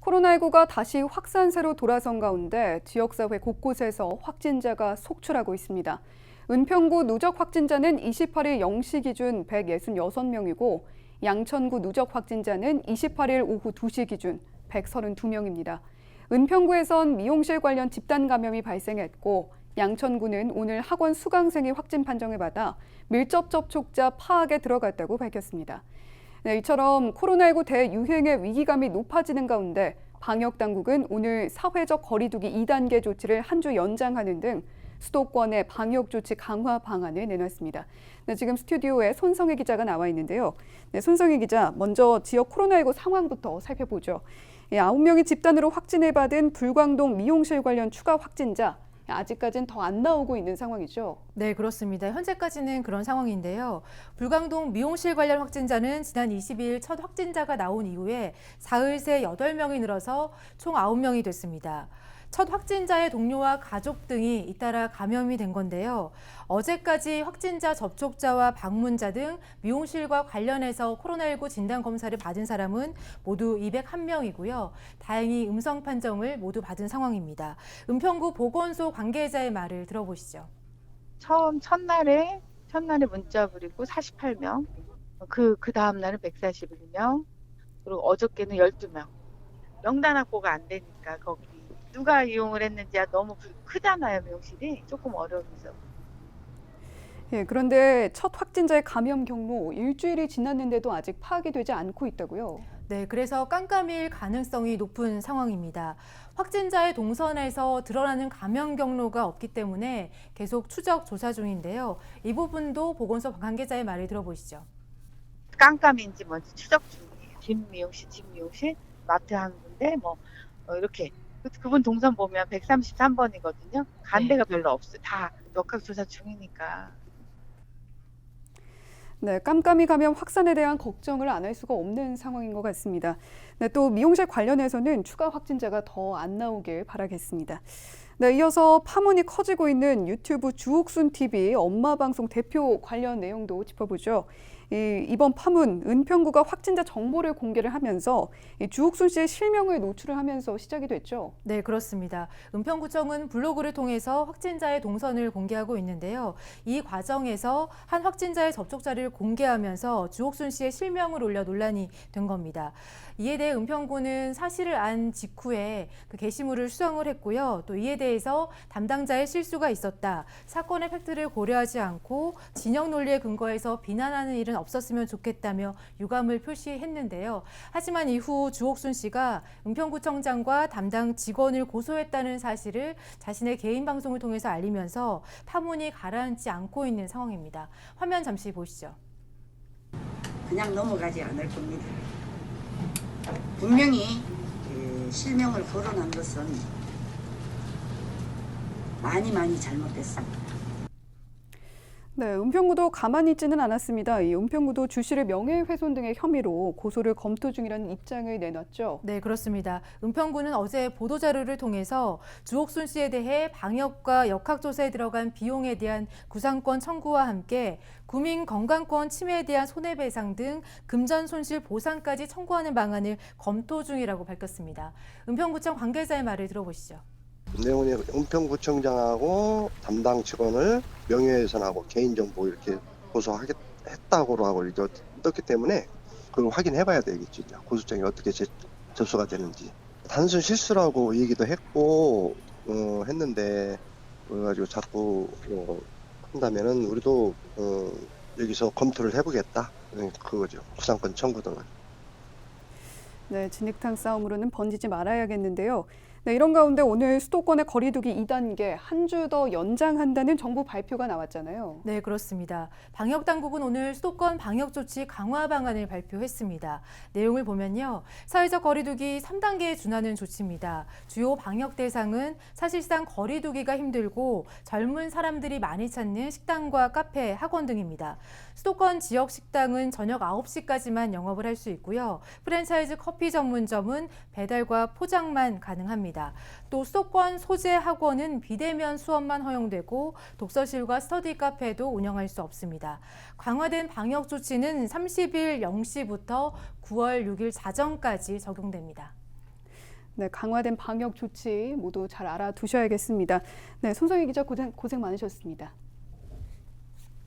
코로나19가 다시 확산세로 돌아선 가운데 지역사회 곳곳에서 확진자가 속출하고 있습니다. 은평구 누적 확진자는 28일 0시 기준 166명이고 양천구 누적 확진자는 28일 오후 2시 기준 132명입니다. 은평구에선 미용실 관련 집단 감염이 발생했고 양천구는 오늘 학원 수강생이 확진 판정을 받아 밀접 접촉자 파악에 들어갔다고 밝혔습니다. 네, 이처럼 코로나19 대유행의 위기감이 높아지는 가운데 방역당국은 오늘 사회적 거리두기 2단계 조치를 한 주 연장하는 등 수도권의 방역조치 강화 방안을 내놨습니다. 네, 지금 스튜디오에 손성혜 기자가 나와 있는데요. 네, 손성혜 기자, 먼저 지역 코로나19 상황부터 살펴보죠. 9명이 집단으로 확진을 받은 불광동 미용실 관련 추가 확진자, 아직까지는 더 안 나오고 있는 상황이죠. 네, 그렇습니다. 현재까지는 그런 상황인데요. 불광동 미용실 관련 확진자는 지난 22일 첫 확진자가 나온 이후에 사흘 새 8명이 늘어서 총 9명이 됐습니다. 첫 확진자의 동료와 가족 등이 잇따라 감염이 된 건데요. 어제까지 확진자 접촉자와 방문자 등 미용실과 관련해서 코로나19 진단검사를 받은 사람은 모두 201명이고요. 다행히 음성 판정을 모두 받은 상황입니다. 은평구 보건소 관계자의 말을 들어보시죠. 첫날에 문자 부리고 48명, 그 다음 날은 141명, 그리고 어저께는 12명. 명단 확보가 안 되니까 거기 누가 이용을 했는지 너무 크잖아요, 미용실이. 조금 어려움이 있어. 예, 그런데 첫 확진자의 감염 경로 일주일이 지났는데도 아직 파악이 되지 않고 있다고요? 네, 그래서 깜깜일 가능성이 높은 상황입니다. 확진자의 동선에서 드러나는 감염 경로가 없기 때문에 계속 추적 조사 중인데요. 이 부분도 보건소 관계자의 말을 들어보시죠. 깜깜인지 뭔지 추적 중이에요. 집 미용실, 마트 한 군데, 이렇게. 그분 동선 보면 133번이거든요. 간 데가 별로 없어요. 다 역학조사 중이니까. 네, 깜깜이 감염 확산에 대한 걱정을 안 할 수가 없는 상황인 것 같습니다. 네, 또 미용실 관련해서는 추가 확진자가 더 안 나오길 바라겠습니다. 네, 이어서 파문이 커지고 있는 유튜브 주옥순 TV 엄마 방송 대표 관련 내용도 짚어보죠. 이번 파문, 은평구가 확진자 정보를 공개를 하면서 주옥순 씨의 실명을 노출을 하면서 시작이 됐죠. 네, 그렇습니다. 은평구청은 블로그를 통해서 확진자의 동선을 공개하고 있는데요. 이 과정에서 한 확진자의 접촉자를 공개하면서 주옥순 씨의 실명을 올려 논란이 된 겁니다. 이에 대해 은평구는 사실을 안 직후에 그 게시물을 수정을 했고요. 또 이에 대해서 담당자의 실수가 있었다. 사건의 팩트를 고려하지 않고 진영 논리에 근거해서 비난하는 일은 없었으면 좋겠다며 유감을 표시했는데요. 하지만 이후 주옥순 씨가 은평구청장과 담당 직원을 고소했다는 사실을 자신의 개인 방송을 통해서 알리면서 파문이 가라앉지 않고 있는 상황입니다. 화면 잠시 보시죠. 그냥 넘어가지 않을 겁니다. 분명히 실명을 거론한 것은 많이 잘못됐습니다. 네, 은평구도 가만히 있지는 않았습니다. 이 은평구도 주 씨를 명예훼손 등의 혐의로 고소를 검토 중이라는 입장을 내놨죠. 네, 그렇습니다. 은평구는 어제 보도자료를 통해서 주옥순 씨에 대해 방역과 역학조사에 들어간 비용에 대한 구상권 청구와 함께 구민 건강권 침해에 대한 손해배상 등 금전손실 보상까지 청구하는 방안을 검토 중이라고 밝혔습니다. 은평구청 관계자의 말을 들어보시죠. 내용이 은평구청장하고 담당 직원을 명예훼손하고 개인정보 이렇게 고소했다고 하고 이렇게 떴기 때문에 그걸 확인해봐야 되겠죠. 고소장이 어떻게 접수가 되는지. 단순 실수라고 얘기도 했고 했는데 그래가지고 자꾸 한다면은 우리도 여기서 검토를 해보겠다. 그거죠. 구상권 청구 등은. 네, 진흙탕 싸움으로는 번지지 말아야겠는데요. 네, 이런 가운데 오늘 수도권의 거리두기 2단계 한 주 더 연장한다는 정부 발표가 나왔잖아요. 네, 그렇습니다. 방역당국은 오늘 수도권 방역조치 강화 방안을 발표했습니다. 내용을 보면요. 사회적 거리두기 3단계에 준하는 조치입니다. 주요 방역 대상은 사실상 거리두기가 힘들고 젊은 사람들이 많이 찾는 식당과 카페, 학원 등입니다. 수도권 지역 식당은 저녁 9시까지만 영업을 할 수 있고요. 프랜차이즈 커피 전문점은 배달과 포장만 가능합니다. 또 수도권 소재 학원은 비대면 수업만 허용되고 독서실과 스터디 카페도 운영할 수 없습니다. 강화된 방역 조치는 30일 0시부터 9월 6일 자정까지 적용됩니다. 네, 강화된 방역 조치 모두 잘 알아두셔야겠습니다. 네, 손성희 기자 고생 많으셨습니다.